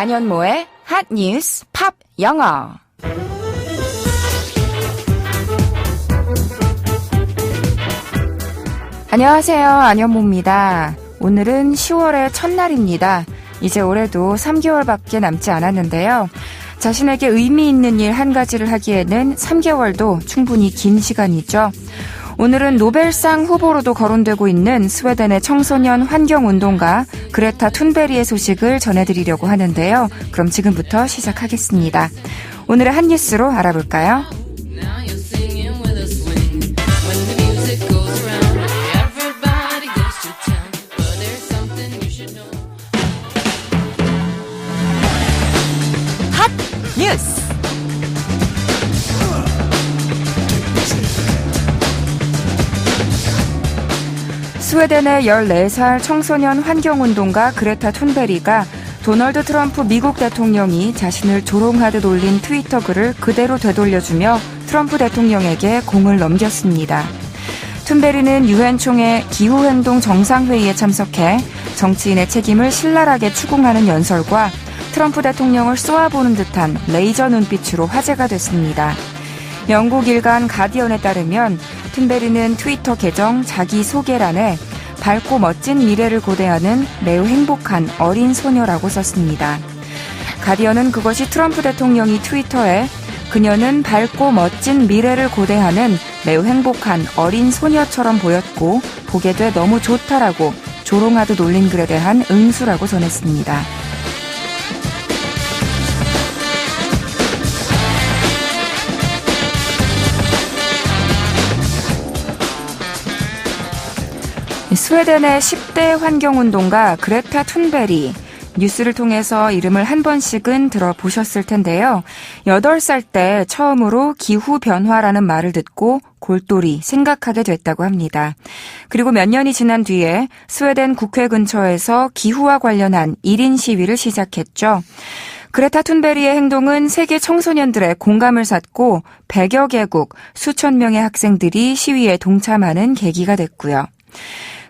안현모의 핫뉴스 팝 영어. 안녕하세요. 안현모입니다. 오늘은 10월의 첫날입니다. 이제 올해도 3개월밖에 남지 않았는데요. 자신에게 의미 있는 일 한 가지를 하기에는 3개월도 충분히 긴 시간이죠. 오늘은 노벨상 후보로도 거론되고 있는 스웨덴의 청소년 환경운동가 그레타 툰베리의 소식을 전해드리려고 하는데요. 그럼 지금부터 시작하겠습니다. 오늘의 한 뉴스로 알아볼까요? 핫 뉴스! 스웨덴의 14살 청소년 환경운동가 그레타 툰베리가 도널드 트럼프 미국 대통령이 자신을 조롱하듯 올린 트위터 글을 그대로 되돌려주며 트럼프 대통령에게 공을 넘겼습니다. 툰베리는 유엔 총회 기후행동 정상회의에 참석해 정치인의 책임을 신랄하게 추궁하는 연설과 트럼프 대통령을 쏘아보는 듯한 레이저 눈빛으로 화제가 됐습니다. 영국 일간 가디언에 따르면 툰베리는 트위터 계정 자기소개란에 밝고 멋진 미래를 고대하는 매우 행복한 어린 소녀라고 썼습니다. 가디언은 그것이 트럼프 대통령이 트위터에 그녀는 밝고 멋진 미래를 고대하는 매우 행복한 어린 소녀처럼 보였고 보게 돼 너무 좋다라고 조롱하듯 올린 글에 대한 응수라고 전했습니다. 스웨덴의 10대 환경운동가 그레타 툰베리, 뉴스를 통해서 이름을 한 번씩은 들어보셨을 텐데요. 8살 때 처음으로 기후변화라는 말을 듣고 골똘히 생각하게 됐다고 합니다. 그리고 몇 년이 지난 뒤에 스웨덴 국회 근처에서 기후와 관련한 1인 시위를 시작했죠. 그레타 툰베리의 행동은 세계 청소년들의 공감을 샀고 100여 개국 수천 명의 학생들이 시위에 동참하는 계기가 됐고요.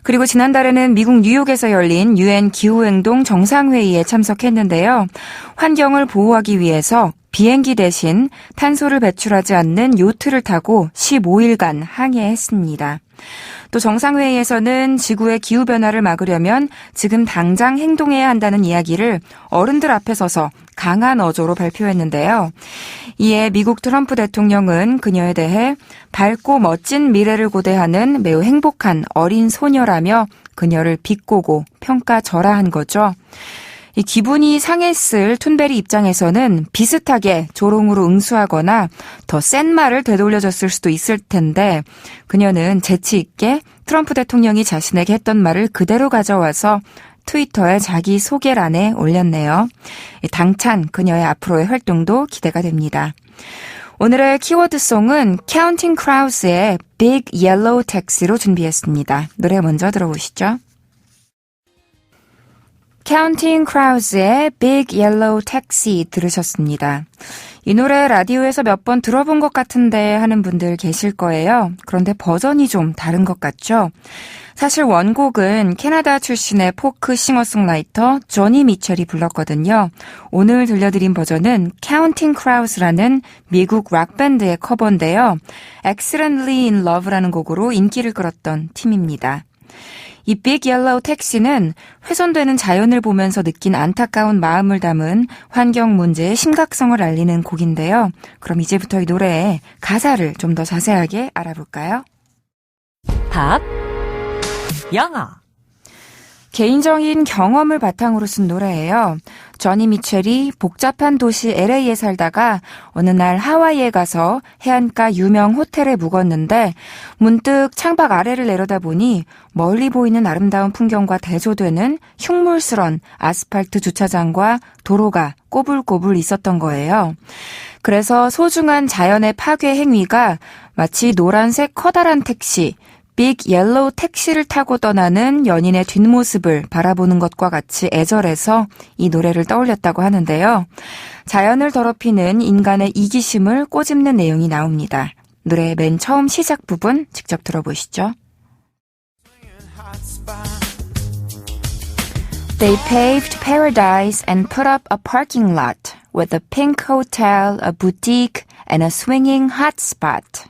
그리고 지난달에는 미국 뉴욕에서 열린 유엔 기후행동 정상회의에 참석했는데요. 환경을 보호하기 위해서 비행기 대신 탄소를 배출하지 않는 요트를 타고 15일간 항해했습니다. 또 정상회의에서는 지구의 기후변화를 막으려면 지금 당장 행동해야 한다는 이야기를 어른들 앞에 서서 강한 어조로 발표했는데요. 이에 미국 트럼프 대통령은 그녀에 대해 밝고 멋진 미래를 고대하는 매우 행복한 어린 소녀라며 그녀를 비꼬고 평가절하한 거죠. 이 기분이 상했을 툰베리 입장에서는 비슷하게 조롱으로 응수하거나 더 센 말을 되돌려줬을 수도 있을 텐데 그녀는 재치 있게 트럼프 대통령이 자신에게 했던 말을 그대로 가져와서 트위터에 자기 소개란에 올렸네요. 당찬 그녀의 앞으로의 활동도 기대가 됩니다. 오늘의 키워드송은 Counting Crows*의 Big Yellow Taxi로 준비했습니다. 노래 먼저 들어보시죠. Counting Crows*의 Big Yellow Taxi 들으셨습니다. 이 노래 라디오에서 몇 번 들어본 것 같은데 하는 분들 계실 거예요. 그런데 버전이 좀 다른 것 같죠? 사실 원곡은 캐나다 출신의 포크 싱어송라이터 조니 미첼이 불렀거든요. 오늘 들려드린 버전은 Counting Crows라는 미국 락밴드의 커버인데요. Accidentally in Love라는 곡으로 인기를 끌었던 팀입니다. 이 빅 옐로우 택시는 훼손되는 자연을 보면서 느낀 안타까운 마음을 담은 환경 문제의 심각성을 알리는 곡인데요. 그럼 이제부터 이 노래의 가사를 좀 더 자세하게 알아볼까요? 팝 영어. 개인적인 경험을 바탕으로 쓴 노래예요. 조니 미첼이 복잡한 도시 LA에 살다가 어느 날 하와이에 가서 해안가 유명 호텔에 묵었는데 문득 창밖 아래를 내려다보니 멀리 보이는 아름다운 풍경과 대조되는 흉물스런 아스팔트 주차장과 도로가 꼬불꼬불 있었던 거예요. 그래서 소중한 자연의 파괴 행위가 마치 노란색 커다란 택시, 빅 옐로우 택시를 타고 떠나는 연인의 뒷모습을 바라보는 것과 같이 애절해서 이 노래를 떠올렸다고 하는데요. 자연을 더럽히는 인간의 이기심을 꼬집는 내용이 나옵니다. 노래의 맨 처음 시작 부분 직접 들어보시죠. They paved paradise and put up a parking lot with a pink hotel, a boutique, and a swinging hotspot.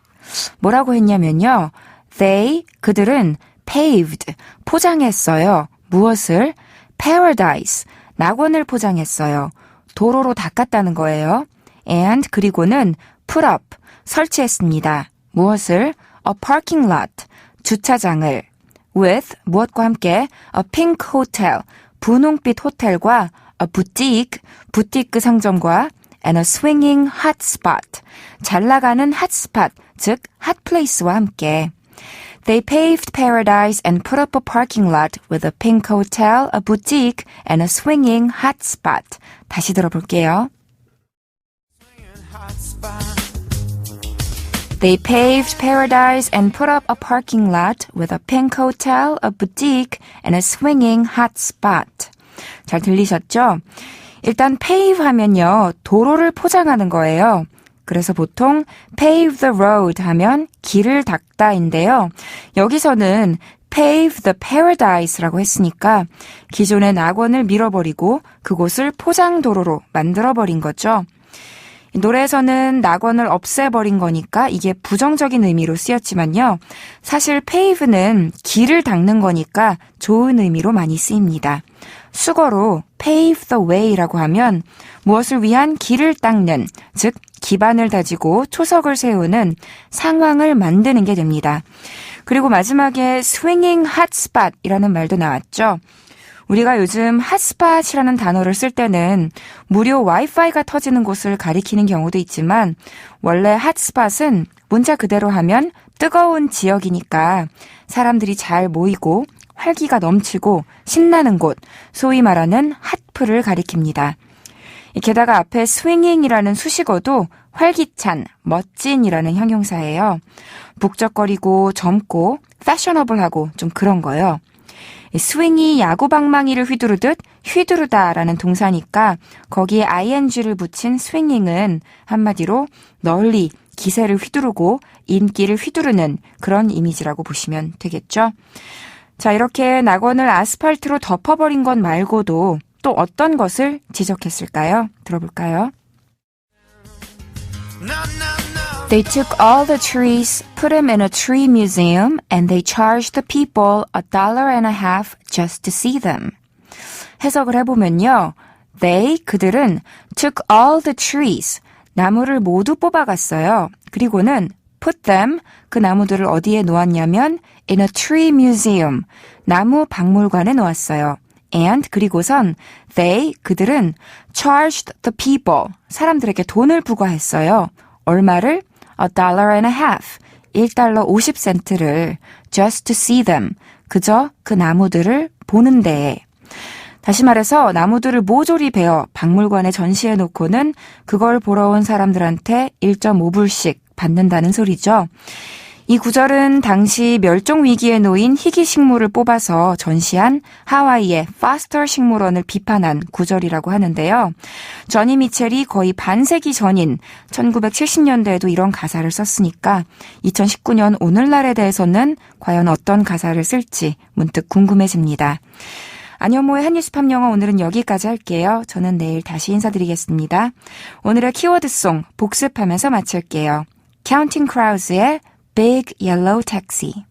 뭐라고 했냐면요. They, 그들은 paved, 포장했어요. 무엇을? paradise, 낙원을 포장했어요. 도로로 닦았다는 거예요. And, 그리고는 put up, 설치했습니다. 무엇을? a parking lot, 주차장을. with, 무엇과 함께? a pink hotel, 분홍빛 호텔과 a boutique, 부티크 상점과 and a swinging hotspot, 잘 나가는 핫스팟, 즉 핫플레이스와 함께. They paved paradise and put up a parking lot with a pink hotel, a boutique, and a swinging hotspot. 다시 들어볼게요. They paved paradise and put up a parking lot with a pink hotel, a boutique, and a swinging hotspot. 잘 들리셨죠? 일단 pave 하면요, 도로를 포장하는 거예요. 그래서 보통 pave the road 하면 길을 닦다인데요. 여기서는 pave the paradise라고 했으니까 기존의 낙원을 밀어버리고 그곳을 포장도로로 만들어버린 거죠. 노래에서는 낙원을 없애버린 거니까 이게 부정적인 의미로 쓰였지만요. 사실 pave는 길을 닦는 거니까 좋은 의미로 많이 쓰입니다. 수거로 pave the way라고 하면 무엇을 위한 길을 닦는, 즉 기반을 다지고 초석을 세우는 상황을 만드는 게 됩니다. 그리고 마지막에 swinging hotspot이라는 말도 나왔죠. 우리가 요즘 핫스팟이라는 단어를 쓸 때는 무료 와이파이가 터지는 곳을 가리키는 경우도 있지만 원래 핫스팟은 문자 그대로 하면 뜨거운 지역이니까 사람들이 잘 모이고 활기가 넘치고 신나는 곳, 소위 말하는 핫플을 가리킵니다. 게다가 앞에 swinging이라는 수식어도 활기찬, 멋진이라는 형용사예요. 북적거리고 젊고 패셔너블하고 좀 그런 거요. 스윙이 야구 방망이를 휘두르듯 휘두르다라는 동사니까 거기에 ing를 붙인 스윙잉은 한마디로 널리 기세를 휘두르고 인기를 휘두르는 그런 이미지라고 보시면 되겠죠. 자, 이렇게 낙원을 아스팔트로 덮어버린 것 말고도 또 어떤 것을 지적했을까요? 들어볼까요? They took all the trees, put them in a tree museum, and they charged the people $1.50 just to see them. 해석을 해보면요. They, 그들은 took all the trees, 나무를 모두 뽑아갔어요. 그리고는 put them, 그 나무들을 어디에 놓았냐면 in a tree museum, 나무 박물관에 놓았어요. And, 그리고선 they, 그들은 charged the people, 사람들에게 돈을 부과했어요. 얼마를? $1.50, $1.50를 just to see them, 그저 그 나무들을 보는 데에. 다시 말해서 나무들을 모조리 베어 박물관에 전시해 놓고는 그걸 보러 온 사람들한테 1.5불씩 받는다는 소리죠. 이 구절은 당시 멸종 위기에 놓인 희귀 식물을 뽑아서 전시한 하와이의 파스터 식물원을 비판한 구절이라고 하는데요. 저니 미첼이 거의 반세기 전인 1970년대에도 이런 가사를 썼으니까 2019년 오늘날에 대해서는 과연 어떤 가사를 쓸지 문득 궁금해집니다. 안현모의 한뉴스팝 영어 오늘은 여기까지 할게요. 저는 내일 다시 인사드리겠습니다. 오늘의 키워드송 복습하면서 마칠게요. Counting Crows 의 Big Yellow Taxi.